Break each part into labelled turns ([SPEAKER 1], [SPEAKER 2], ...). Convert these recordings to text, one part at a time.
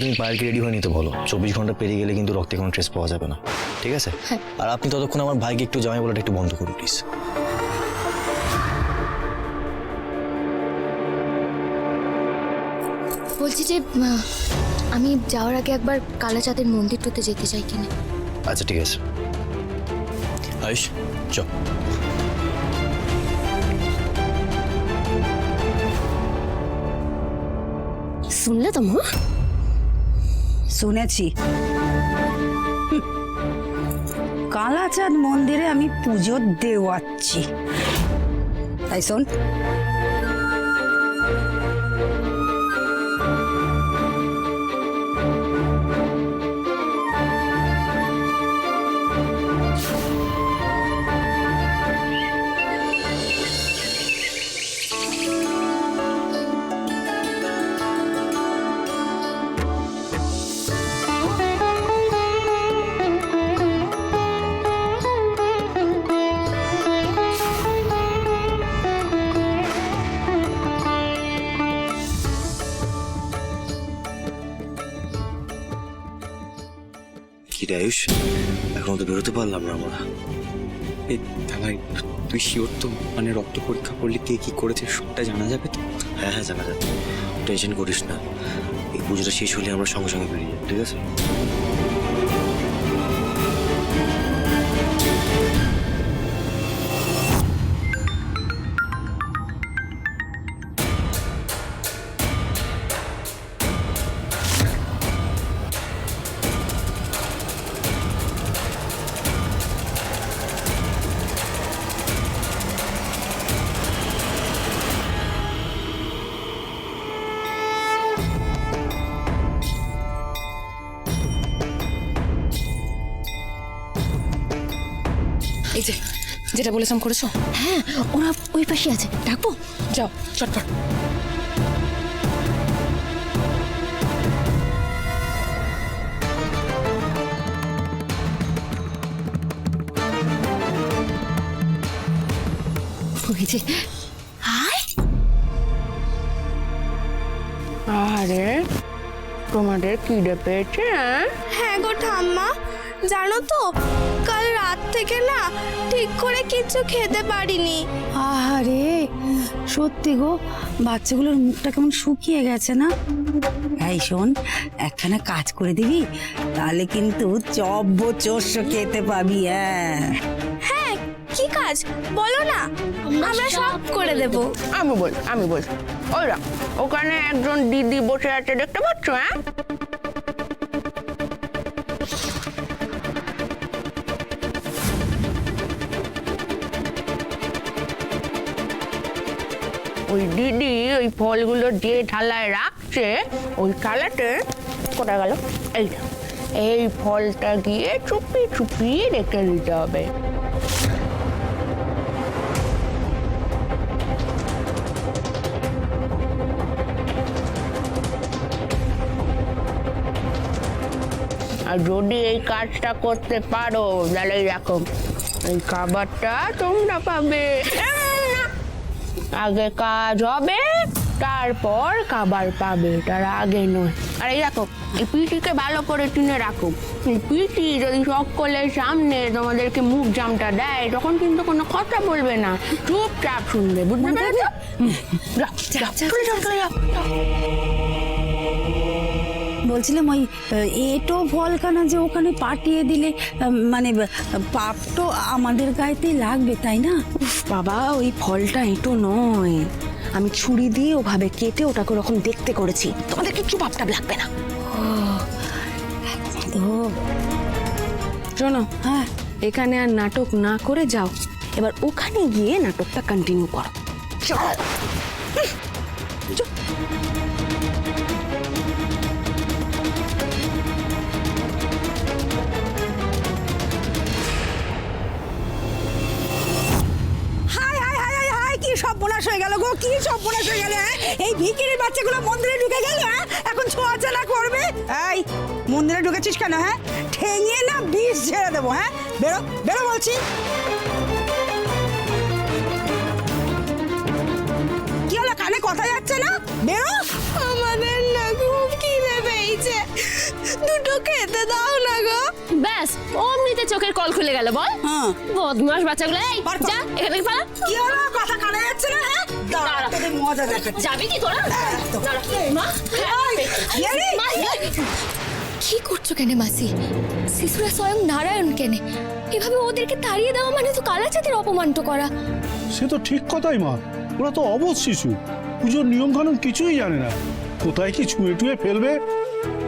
[SPEAKER 1] তুমি পায়েলকে রেডি হয়ে নিতে বলো, 24 ঘন্টা পেরিয়ে গেলে কিন্তু রক্তে কোনো ট্রেস পাওয়া যাবে না, ঠিক আছে? আর আপনি ততক্ষণ আমার ভাইকে একটু জামাই বলাটা একটু বন্ধ করুন প্লিজ।
[SPEAKER 2] বলছি যে আমি যাওয়ার আগে একবার কালাচাঁদের মন্দিরটাতে যেতে চাই কিনা।
[SPEAKER 1] আচ্ছা ঠিক আছে, আয়ুষ চ।
[SPEAKER 2] শুনলে তো মা?
[SPEAKER 3] শুনেছি। কালাচাঁদ মন্দিরে আমি পুজো দেওয়াচ্ছি, তাই শোন,
[SPEAKER 1] কি রে আয়ুষ, এখনো তো বেরোতে পারলাম না আমরা।
[SPEAKER 4] এই ভাই, তুই শিওর তো? মানে রক্ত পরীক্ষা করলে কে কি করেছে সবটা জানা যাবে তো?
[SPEAKER 1] হ্যাঁ হ্যাঁ জানা যাবে, টেনশন করিস না। এই পুজোটা শেষ হলে আমরা সঙ্গে সঙ্গে বেরিয়ে যাই, ঠিক আছে?
[SPEAKER 5] এই যে যেটা বলেছিলাম করেছো?
[SPEAKER 2] হ্যাঁ, ওরা ওই পাশে আছে, ডাকবো?
[SPEAKER 5] যাও চটপট।
[SPEAKER 2] ওই যে
[SPEAKER 5] আরে তোমাদের খিদে পেয়েছে?
[SPEAKER 6] হ্যাঁ গো ঠাম্মা, জানো তো কাল রাত থেকে না ঠিক করে কিছু খেতে পারিনি।
[SPEAKER 3] আরে সত্যি গো, বাচ্চাগুলোর মুখটা কেমন শুকিয়ে গেছে না? এই শোন, একখানা কাজ করে দিবি, তাহলে কিন্তু চব্য-চস্য খেতে পাবি।
[SPEAKER 6] হ্যাঁ, কি কাজ বলো না, আমরা সব করে দেব।
[SPEAKER 5] আমি বল ওইরা ওখানে একজন দিদি বসে আছে, দেখতে পাচ্ছ? হ্যাঁ, ওই দিদি ওই ফলগুলো যে থালায় রাখছে, ওই থালাতে কোথায় গেল এইটা, এই ফলটা গিয়ে চুপি চুপি রেখে দিতে হবে। আর যদি এই কাজটা করতে পারো তাহলে এরকম এই খাবারটা তোমরা পাবে। আগে কাজ হবে, তারপর খাবার পাবে, তার আগে নয়। আর এই দেখো, এই পিটিকে ভালো করে চিনে রাখো। এই পিটি যদি সকলের সামনে তোমাদেরকে মুখ জামটা দেয়, তখন কিন্তু কোনো কথা বলবে না, চুপচাপ শুনবে, বুঝতে পেরেছো? চলে যাও।
[SPEAKER 3] বলছিলাম ওই এটো ফলখানা যে ওখানে পাঠিয়ে দিলে, মানে পাপ তো আমাদের গায়েতেই লাগবে, তাই না?
[SPEAKER 7] উফ বাবা, ওই ফলটা এঁটো নয়, আমি ছুরি দিয়ে ওভাবে কেটে ওটাকে ওরকম দেখতে করেছি, তোমাদের কিচ্ছু ভাবটা লাগবে না।
[SPEAKER 3] তো
[SPEAKER 7] শোনো, হ্যাঁ, এখানে আর নাটক না করে যাও, এবার ওখানে গিয়ে নাটকটা কন্টিনিউ করো। চল।
[SPEAKER 3] কি সর্বনাশ হয়ে গেল গো, কি সর্বনাশ হয়ে গেল! এই ভিখিরির বাচ্চাগুলো মন্দিরে ঢুকে গেল, এখন ছোঁয়াচেনা করবে। এই মন্দিরে ঢুকেছিস কেন? ঠেঙিয়ে না বিষ ঝেড়ে দেবো। বেরো বেরো বলছি। কি হলো, কানে কথা যাচ্ছে না? বেরো।
[SPEAKER 6] আমাদের না খুব খিদে পেয়েছে, দুটো খেতে দাও না গো।
[SPEAKER 5] ব্যাস অমনিতে চোখের কল খুলে গেল বল।
[SPEAKER 3] হ্যাঁ
[SPEAKER 5] বদমাস বাচ্চাগুলো, এই যা এখান থেকে পালা।
[SPEAKER 3] কি হলো, কথা কানে যাচ্ছে না? হ্যাঁ দাঁড়া, তোদের মজা দেখাচ্ছি।
[SPEAKER 5] যাবি কি তোরা? দাঁড়া। মা,
[SPEAKER 2] কি করছো কেন মাসি? শিশুরা স্বয়ং নারায়ণ কেনে, এভাবে ওদেরকে তাড়িয়ে দেওয়া মানে তো কালাচাঁদের অপমান তো করা।
[SPEAKER 8] সে তো ঠিক কথাই মা, ওরা তো অবধ শিশু, পুজোর নিয়ম কানুন কিছুই জানে না, কোথায় কি ছুঁয়ে টুয়ে ফেলবে।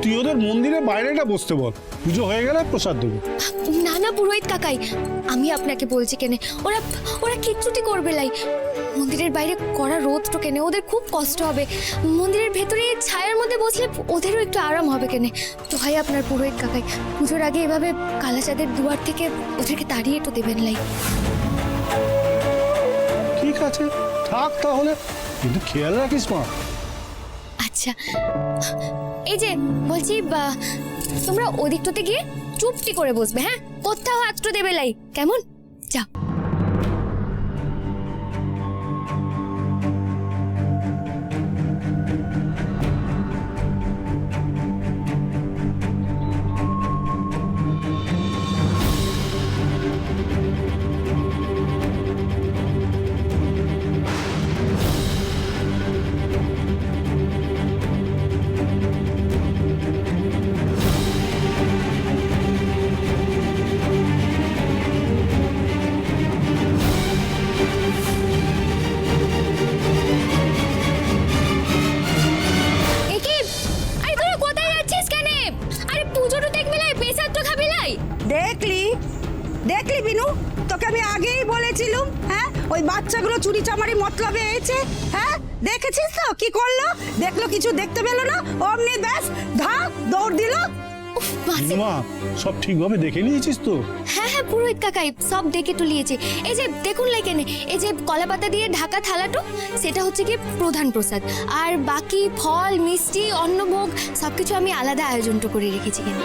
[SPEAKER 8] তুই ওদের মন্দিরে বাইরেটা বসতে বল, পুজো হয়ে গেলে প্রসাদ দেবো।
[SPEAKER 2] না না পুরোহিত কাকাই, আমি আপনাকে বলছি কেনে, ওরা ওরা কিচ্ছুটি করবে লাই। মন্দিরের বাইরে করা রোদ তো কেনে, ওদের খুব কষ্ট হবে। মন্দিরের ভেতরে ছায়ার মধ্যে বসলে ওদেরও একটু আরাম হবে কেনে। তো হয় আপনার পুরোহিত কাকাই, পুজোর আগে এভাবে কালাচাঁদের দুয়ার থেকে ওদেরকে তাড়িয়ে তো দেবেন লাই।
[SPEAKER 8] ঠিক আছে থাক তাহলে, কিন্তু খেয়াল রাখিস মা।
[SPEAKER 2] আচ্ছা, এই যে বলছি তোমরা ওদিকটাতে গিয়ে চুপটি করে বসবে, হ্যাঁ? কোথাও হাতটা দেবে লাই, কেমন? যাও।
[SPEAKER 3] দেখলি বিনু, তোকে আমি আগেই বলেছিলাম। হ্যাঁ ওই বাচ্চাগুলো চুরি চামারি মতলবে এসেছে। হ্যাঁ দেখেছিস তো কি করলো? দেখলো কিছু দেখতে পেলো না, অমনি ব্যাস দৌড় দিল।
[SPEAKER 8] মা সব ঠিকভাবে দেখে নিয়েছিস তো?
[SPEAKER 2] হ্যাঁ হ্যাঁ পুরোহিত কাকাই, সব দেখে তুলিয়েছে। এই যে দেখুন লাই কেনে, এই যে কলা পাতা দিয়ে ঢাকা থালাটো, সেটা হচ্ছে কি প্রধান প্রসাদ। আর বাকি ফল মিষ্টি অন্নভোগ সবকিছু আমি আলাদা আয়োজনটা করে রেখেছি কেনে।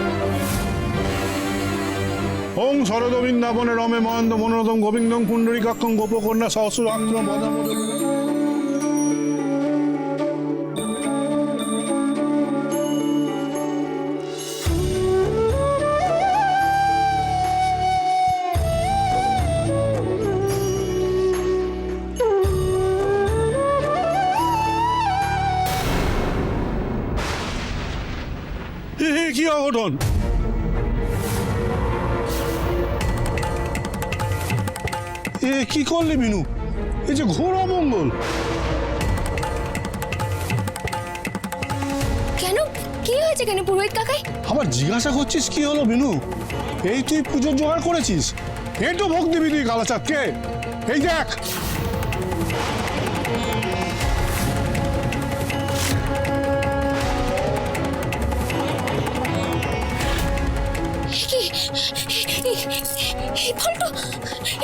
[SPEAKER 8] ওং শরদ বৃন্দাবনে রমে মহেন্দ্র মনোরথম গোবিন্দং পুণ্ডরীকাক্ষং গোপকন্যা সহস্রাক্ষ বদামোদ। কি অঘটন! এ কি করলি মিনু? এই যে ঘোর অমঙ্গল।
[SPEAKER 2] কেন, কি হয়েছে কেন পুরোহিত কাকাই?
[SPEAKER 8] আবার জিজ্ঞাসা করছিস কি হলো মিনু? এই তুই পুজোর জোগাড় করেছিস, এই তো ভোগ দিবি তুই কালাচাঁদকে। এই দেখ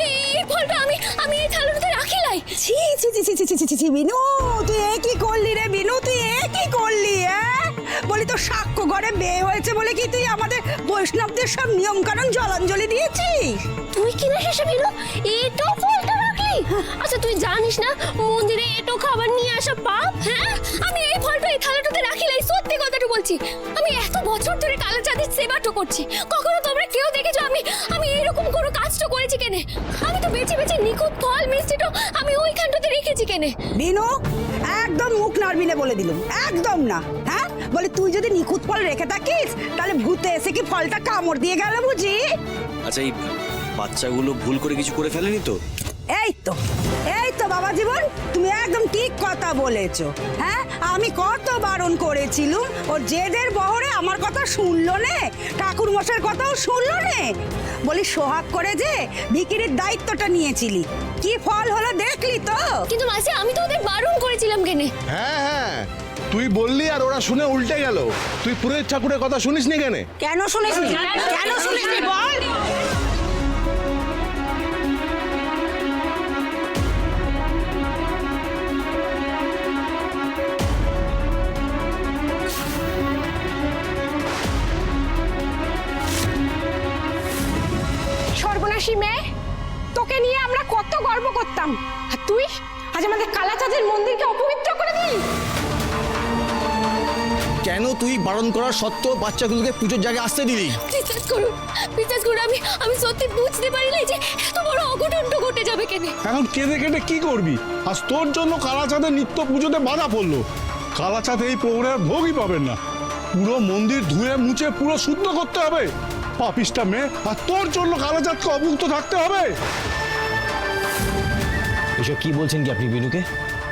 [SPEAKER 2] এই ফলটা আমি এই থালাতে রাখি লাই।
[SPEAKER 3] ছি ছি ছি ছি ছি ছি ছি বিনু, তুই এ কি করলি রে বিনু? তুই এ কি করলি? বলি তো সাক্ষ্য ঘরে বিয়ে হয়েছে বলে কি তুই আমাদের বৈষ্ণবদের সব নিয়ম কানুন জলাঞ্জলি দিয়েছিস?
[SPEAKER 2] তুই কি না শেষে বিনু এটো ফলটা রাখলি? আচ্ছা তুই জানিস না মন্দিরে এটো খাবার নিয়ে আসা পাপ? হ্যাঁ আমি এই ফলটা এই থালাটাতে রাখি লাই, সত্যি কথাটা বলছি। আমি এত বছর ধরে কালাচাঁদের সেবাটো করছি, কখনো তোমরা কেউ দেখেছো আমি এইরকম কোনো কাজটা করেছি কেনে? আমি তো বেছে বেছে নিখুঁত ফল মিষ্টিটো আমি ওইখানটাতে রেখেছি কেনে।
[SPEAKER 3] বিনু একদম মুখ নাড়বি না বলে দিলুম, একদম না। হ্যাঁ বলে তুই যদি নিখুঁত ফল রেখে থাকিস তাহলে ভূতে এসে কি ফলটা কামড় দিয়ে গেল বুঝি?
[SPEAKER 1] আচ্ছা এই বাচ্চাগুলো ভুল করে কিছু করে ফেলেনি তো?
[SPEAKER 3] এই তো বাবা জীবন, তুমি একদম ঠিক কথা বলেছো। হ্যাঁ আমি কত বারণ করেছিলুম, ওর জেদের বহরে আমার কথা শুনলো নে, ঠাকুর মশাইয়ের কথাও শুনলো নে। বলি সোহাগ করে যে ভিকিরির দায়িত্বটা নিয়েছিলি, কি ফল হলো দেখলি তো?
[SPEAKER 2] কিন্তু মাসি আমি তো ওদের বারণ করেছিলাম কেনে।
[SPEAKER 9] হ্যাঁ হ্যাঁ তুই বললি আর ওরা শুনে উল্টে গেল। তুই পুরোহিত ঠাকুরের কথা শুনিসনি কেন?
[SPEAKER 3] কেন শুনিসনি? কেন শুনিসনি বল?
[SPEAKER 5] সর্বনাশী মেয়ে, তোকে নিয়ে আমরা কত গর্ব করতাম, আর তুই আজ আমাদের কালাচাঁদের মন্দিরকে অপবিত্র করে দিলি।
[SPEAKER 1] কেন তুই বারণ করার সত্ত্বেও বাচ্চাগুলোকে পুজোর জায়গায় আসতে দিলি?
[SPEAKER 2] বিশ্বাস করুন আমি সত্যি বুঝতে পারি না যে এত বড় অঘটনটা ঘটে যাবে কেন।
[SPEAKER 8] এখন কেঁদে কেটে কি করবি? আজ তোর জন্য কালাচাঁদের নিত্য পুজোতে বাধা পড়লো। কালাচাঁদ এই প্রহরের ভোগই পাবেন না। পুরো মন্দির ধুয়ে মুছে পুরো শুদ্ধ করতে হবে। পাপিষ্টা মেয়ে, আর তোর জন্য কালাচাঁদকে অভুক্ত থাকতে হবে।
[SPEAKER 1] এসব কি বলছেন কি আপনি বিনুকে?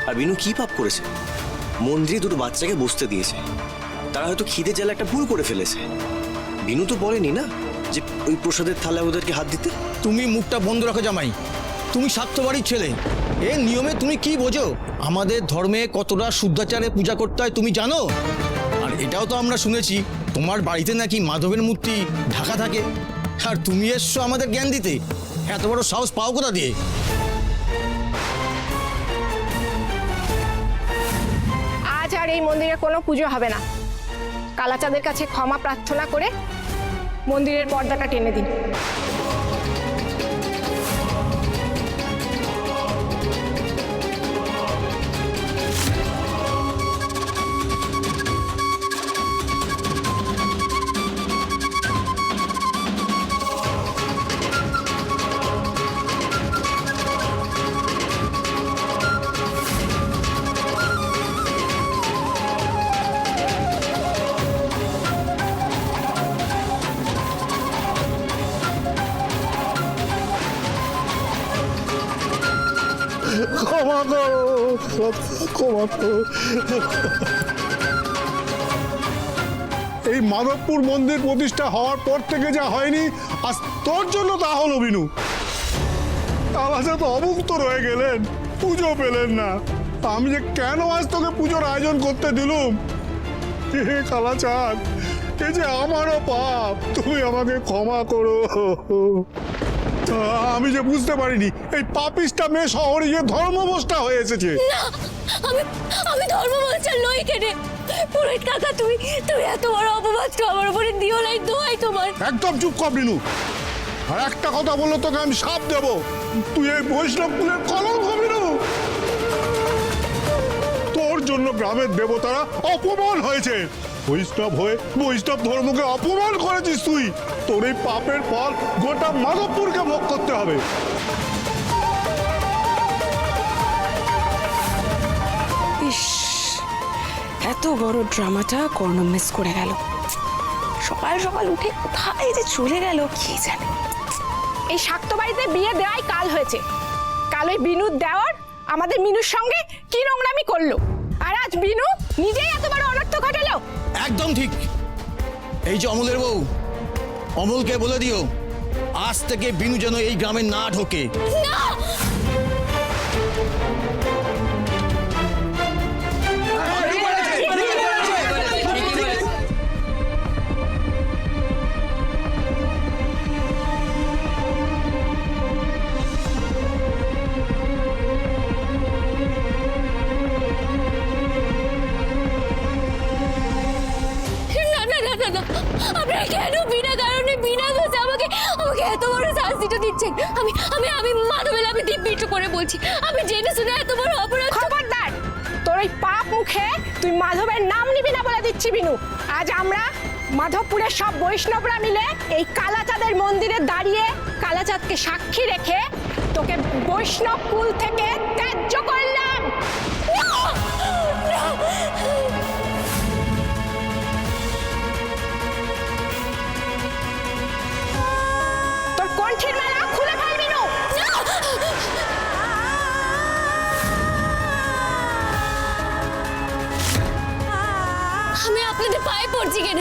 [SPEAKER 10] আর বিনু কি পাপ করেছে? মন্দিরে দুটো বাচ্চাকে বসতে দিয়েছে, তারা হয়তো খিদে জ্বালা একটা ভুল করে ফেলেছে। বিনু তো বলেনি না যে ওই প্রসাদের থালায় ওদেরকে হাত দিতে।
[SPEAKER 1] তুমি মুখটা বন্ধ রাখো জামাই, তুমি স্বার্থবাড়ির ছেলে। এর নিয়মে তুমি কি বোঝো? আমাদের ধর্মে কতটা শুদ্ধাচারে পূজা করতে হয় তুমি জানো? আর এটাও তো আমরা শুনেছি তোমার বাড়িতে নাকি মাধবের মূর্তি ঢাকা থাকে, আর তুমি এসছো আমাদের জ্ঞান দিতে। এত বড় সাহস পাও কোথা দিয়ে?
[SPEAKER 5] আজ আর এই মন্দিরে কোনো পুজো হবে না। কালাচাঁদের কাছে ক্ষমা প্রার্থনা করে মন্দিরের পর্দাটা টেনে দিন।
[SPEAKER 8] ক্ষমা করো, ক্ষমা করো। এই মাধবপুর মন্দির প্রতিষ্ঠা হওয়ার পর থেকে যা হয়নি, আজ তোর জন্য তা হলো বিনু। কালাচাঁদ তো অভুক্ত রয়ে গেলেন, পুজো পেলেন না। আমি যে কেন আজ তোকে পুজোর আয়োজন করতে দিলুম। হে কালাচাঁদ, এই যে আমারও পাপ, তুমি আমাকে ক্ষমা করো। আমি যে বুঝতে পারিনি এই পাপিষ্টা মেয়ে শহরে গিয়ে ধর্মভ্রষ্টা হয়ে এসেছে।
[SPEAKER 2] না, আমি ধর্মবলচার নই কেনে। পুরোহিত কাকা তুমি এত বড় অপবাদটা আমার উপরে দিও নাই, দোহাই তোমার।
[SPEAKER 8] একদম চুপ কর বিনু। আর একটা কথা বললে তোকে আমি শাপ দেব, তুই এই বৈষ্ণব কুলের কলঙ্ক বিনু। তোর জন্য গ্রামের দেবতারা অপমান হয়েছে। বৈষ্ণব হয়ে বৈষ্ণব ধর্মকে অপমান করেছিস তুই। তোর এই পাপের ফল গোটা মাধবপুরকে ভোগ করতে হবে।
[SPEAKER 7] ইস, এত বড় ড্রামাটা কর্ণ মিস করে গেল। সকাল সকাল উঠে কোথায় যে চলে গেল কে জানে।
[SPEAKER 5] এই শাক্ত বাড়িতে বিয়ে দেওয়াই কাল হয়েছে। কাল ওই বিনুর দেওয়ার আমাদের মিনুর সঙ্গে কি নোংরামি করলো, আর আজ বিনু নিজেই এত বড় অনর্থ ঘটালো।
[SPEAKER 1] একদম ঠিক। এই যে অমলের বউ, অমলকে বলে দিও আজ থেকে বিনু যেন এই গ্রামে না ঢোকে।
[SPEAKER 2] না, আপনারা কেন বিনা কারণে বিনা দোষে আমাকে এত বড় শাস্তিটা দিচ্ছেন? আমি মাধবের আমি দিব্যিষ্ট করে বলছি, আমি জেনে শুনে এত বড় অপরাধ।
[SPEAKER 5] খবরদার, তোর ওই পাপ মুখে তুই মাধবের নাম নিবি না বলে দিচ্ছি বিনু। আজ আমরা মাধবপুরের সব বৈষ্ণবরা মিলে এই কালাচাঁদের মন্দিরে দাঁড়িয়ে কালাচাঁদকে সাক্ষী রেখে তোকে বৈষ্ণব কুল থেকে ত্যায্য করলাম। তোর কণ্ঠের মালা খুলে ফেল বিনু।
[SPEAKER 2] আমি আপনাদের পায়ে পড়ছি কেন?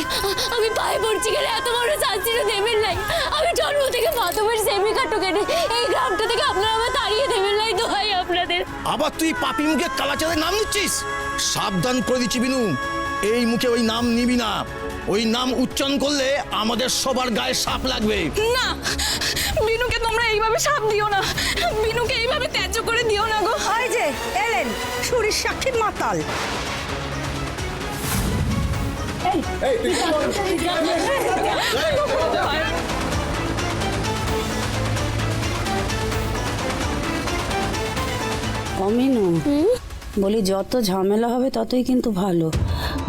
[SPEAKER 2] আমি পায়ে পড়ছি কেন? এত বড় শাস্তিটা দেবেন নাই। আমি জন্ম থেকে মাধবের সেমি কাটো কেন? এই গ্রামটা থেকে আপনারা আমার তাড়িয়ে দেবেন নাই, দোহাই আপনাদের।
[SPEAKER 1] আবার তুই পাপি মুখে কালাচাঁদের নাম নিচ্ছিস? সাবধান করে দিচ্ছি বিনু, এই মুখে ওই নাম নিবি না। ওই নাম উচ্চারণ করলে আমাদের সবার গায়ে সাপ লাগবে।
[SPEAKER 7] না, বিনুকে তোমরা এইভাবে শাপ দিও না, বিনুকে এইভাবে ত্যায্য করে দিও না গো।
[SPEAKER 3] ওই যে এলেন সুরির সাক্ষী মাতাল। অমিনু, বলি যত ঝামেলা হবে ততই কিন্তু ভালো।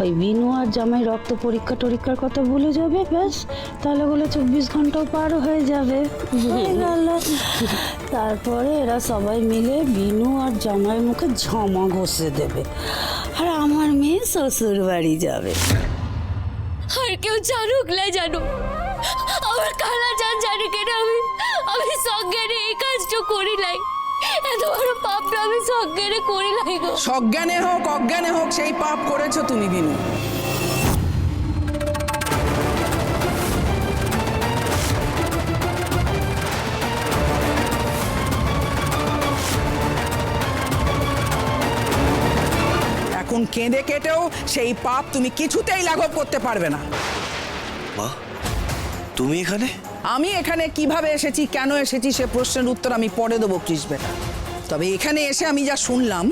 [SPEAKER 3] ওই বিনু আর জামাই রক্ত পরীক্ষা টরীক্ষার কথা ভুলে যাবে, ব্যাস তাহলে বলে 24 ঘন্টাও পার হয়ে যাবে। হয়ে গেল। তারপরে এরা সবাই মিলে বিনু আর জামাইয়ের মুখে ঝামা ঘষে দেবে, আর আমার মেয়ে শ্বশুর বাড়ি যাবে।
[SPEAKER 2] আর কেউ জানুক না জানুক, আমার কালা জান জানে কেন আমি সজ্ঞানে এই কাজটা করি নাই। এত বড় পাপটা আমি সজ্ঞানে করি নাই গো।
[SPEAKER 7] সজ্ঞানে হোক অজ্ঞানে হোক সেই পাপ করেছো তুমি বিনু। এখন কেঁদে কেটেও সেই পাপ তুমি কিছুতেই লাঘব করতে পারবে না।
[SPEAKER 10] মা, তুমি এখানে?
[SPEAKER 7] আমি এখানে কিভাবে এসেছি, কেন এসেছি সে প্রশ্নের উত্তর আমি পরে দেবো কৃষ্ণবেটা। তবে এখানে এসে আমি যা শুনলাম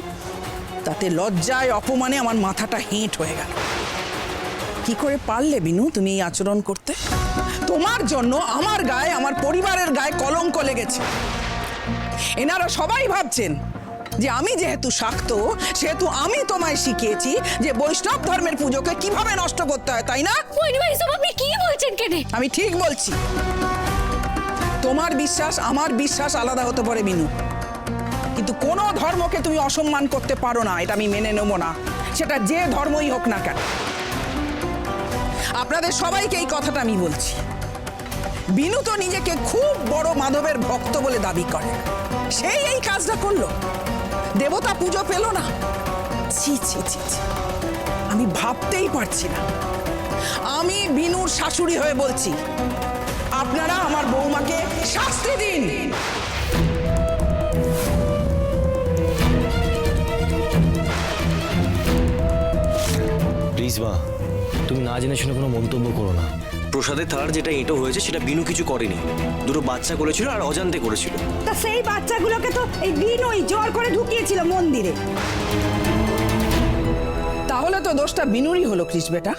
[SPEAKER 7] তাতে লজ্জায় অপমানে আমার মাথাটা হেঁট হয়ে গেল। কি করে পারলে বিনু তুমি এই আচরণ করতে? তোমার জন্য আমার গায়ে, আমার পরিবারের গায়ে কলঙ্ক লেগেছে। এনারা সবাই ভাবছেন যে আমি যেহেতু শাক্ত সেহেতু আমি তোমায় শিখিয়েছি যে বৈষ্ণব ধর্মের পুজোকে কিভাবে নষ্ট করতে হয়, তাই না?
[SPEAKER 2] আপনি কি বলছেন কেন?
[SPEAKER 7] আমি ঠিক বলছি। তোমার বিশ্বাস আমার বিশ্বাস আলাদা হতে পারে বিনু, কিন্তু কোনো ধর্মকে তুমি অসম্মান করতে পারো না, এটা আমি মেনে নেব না, সেটা যে ধর্মই হোক না কেন। আপনাদের সবাইকে এই কথাটা আমি বলছি। বিনু তো নিজেকে খুব বড় মাধবের ভক্ত বলে দাবি করে, সেই এই কাজটা করলো, দেবতা পুজো পেল না। ছি ছি ছি ছি, আমি ভাবতেই পারছি না। আমি বিনুর শাশুড়ি হয়ে বলছি, আপনারা আমার বৌমাকে শাস্তি দিন।
[SPEAKER 10] প্লিজ মা, তুমি না জেনে শুনে কোনো মন্তব্য করো না। প্রসাদের থালার যেটা এঁটো হয়েছে সেটা বিনু কিছু করেনি, দুটো বাচ্চা করেছিল আর অজান্তে করেছিল।
[SPEAKER 3] তা সেই বাচ্চাগুলোকে তো এই বিনুই জোর করে ঢুকিয়েছিল মন্দিরে।
[SPEAKER 7] তাহলে তো দোষটা বিনুরই হলো কৃষ্ণবেটা।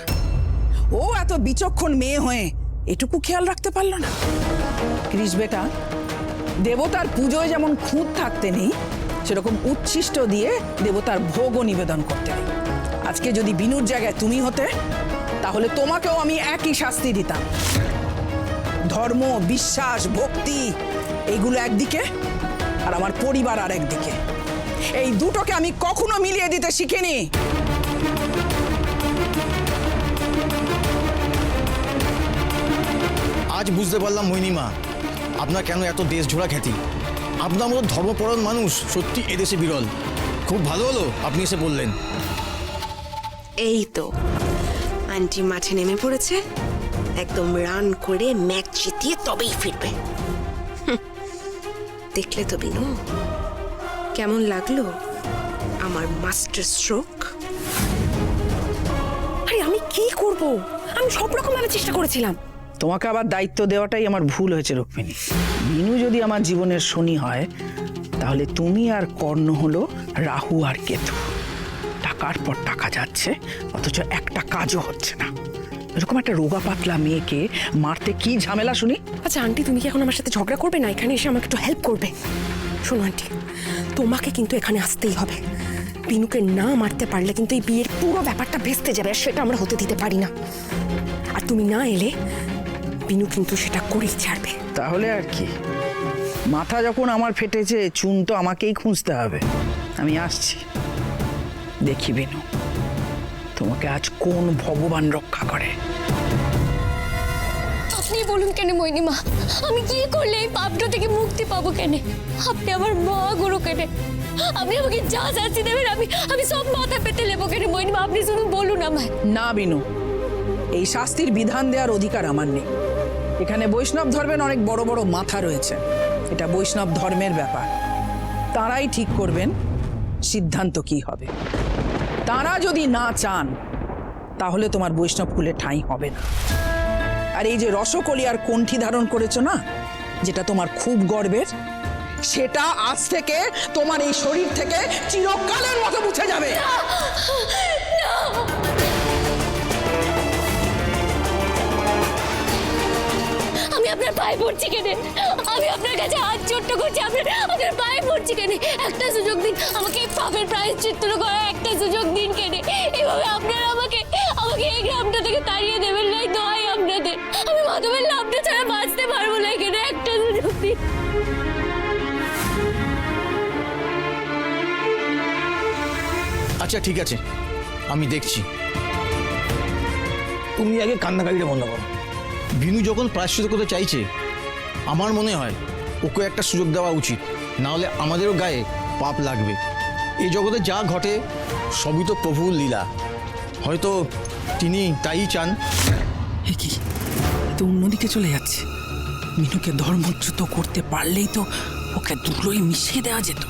[SPEAKER 7] ও এত বিচক্ষণ মেয়ে হয়ে এটুকু খেয়াল রাখতে পারলো না। কৃষ্ণবেটা, দেবতার পুজোয় যেমন খুঁত থাকতে নেই, সেরকম উচ্ছিষ্ট দিয়ে দেবতার ভোগও নিবেদন করতে নেই। আজকে যদি বিনুর জায়গায় তুমি হতে, তাহলে তোমাকেও আমি একই শাস্তি দিতাম। ধর্ম, বিশ্বাস, ভক্তি এইগুলো একদিকে, আর আমার পরিবার আর একদিকে। এই দুটোকে আমি কখনো মিলিয়ে দিতে শিখিনি।
[SPEAKER 1] আজ বুঝতে পারলাম মোহিনীমা, আপনার কেন এত দেশ ঝোড়া খ্যাতি। আপনার মতো ধর্মপরায়ণ মানুষ সত্যি এদেশে বিরল। খুব ভালো হলো আপনি এসে বললেন।
[SPEAKER 11] এই তো আন্টি মাঠে নেমে পড়েছে, একদম রান করে ম্যাচ জিতিয়ে তবেই ফিরবে। দেখলে তো বিনু, কেমন লাগলো আমার মাস্টার স্ট্রোক?
[SPEAKER 7] আরে আমি কি করব? আমি সব রকম ভাবে চেষ্টা করেছিলাম। তোমাকে আবার দায়িত্ব দেওয়াটাই আমার ভুল হয়েছে রুক্মিণী। বিনু যদি আমার জীবনের শনি হয়, তাহলে তুমি আর কর্ণ হলো রাহু আর কেতু। টাকার পর টাকা যাচ্ছে, অথচ একটা কাজও হচ্ছে না। এরকম একটা রোগা পাতলা মেয়েকে মারতে কি ঝামেলা শুনি?
[SPEAKER 5] আচ্ছা আন্টি, তুমি কি এখন আমার সাথে ঝগড়া করবে না? এখানে এসে আমাকে একটু হেল্প করবে। শোনো আন্টি, তোমাকে কিন্তু এখানে আসতেই হবে। বিনুকে না মারতে পারলে কিন্তু এই বিয়ের পুরো ব্যাপারটা ভেস্তে যাবে, আর সেটা আমরা হতে দিতে পারি না। আর তুমি না এলে বিনু কিন্তু সেটা করেই ছাড়বে।
[SPEAKER 7] তাহলে আর কি, মাথা যখন আমার ফেটেছে, চুন তো আমাকেই খুঁজতে হবে। আমি আসছি, দেখি বিনু তোমাকে আজ কোন ভগবান রক্ষা করে।
[SPEAKER 2] আপনি বলুন কেন মোহিনীমা, আমি কি করলে এই পাপটা থেকে মুক্তি পাবো কেন? আপনি আমার মা গুরু কেন? আপনি আমাকে যা শাস্তি দেবেন আমি সব মাথা পেতে নেবো কেন মোহিনীমা? আপনি শুনুন, বলুন আমায়।
[SPEAKER 7] না বিনু, এই শাস্তির বিধান দেওয়ার অধিকার আমার নেই। এখানে বৈষ্ণব ধর্মের অনেক বড় বড় মাথা রয়েছে, এটা বৈষ্ণব ধর্মের ব্যাপার। তারাই ঠিক করবেন সিদ্ধান্ত কি হবে। তারা যদি না চান, তাহলে তোমার বৈষ্ণব কুলে ঠাঁই হবে না। আর এই যে রসকলি আর কণ্ঠি ধারণ করেছো না, যেটা তোমার খুব গর্বের, সেটা আজ থেকে তোমার এই শরীর থেকে চিরকালের মতো মুছে যাবে।
[SPEAKER 2] আমি আপনার পায়ে পড়ছি কেন? আমি আপনার কাছে হাত ছোট্ট করছি, আপনার পায়ে পড়ছি কেন? একটা সুযোগ দিন আমাকে এই পাপের প্রায়শ্চিত্ত করার একটা সুযোগ দিন কেন? এভাবে আপনারা আমাকে আমাকে এই গ্রামটা থেকে তাড়িয়ে দেবেন নাই দোহাই আপনাদের। আমি মাধবের লাভটা ছাড়া বাঁচতে পারবো না, এখানে একটা সুযোগ দিন।
[SPEAKER 1] আচ্ছা ঠিক আছে, আমি দেখছি। তুমি আগে কান্নাকাটিটা বন্ধ করো। বিনু যখন প্রায়শ্চিত্ত করতে চাইছে, আমার মনে হয় ওকে একটা সুযোগ দেওয়া উচিত, না হলে আমাদেরও গায়ে পাপ লাগবে। এই জগতে যা ঘটে সবই তো প্রভুর লীলা, হয়তো তিনি তাই চান।
[SPEAKER 7] এ কি, তো অন্যদিকে চলে যাচ্ছে। মিনুকে ধর্মচ্যুত করতে পারলেই তো ওকে দুটোই মিশিয়ে দেওয়া যেত।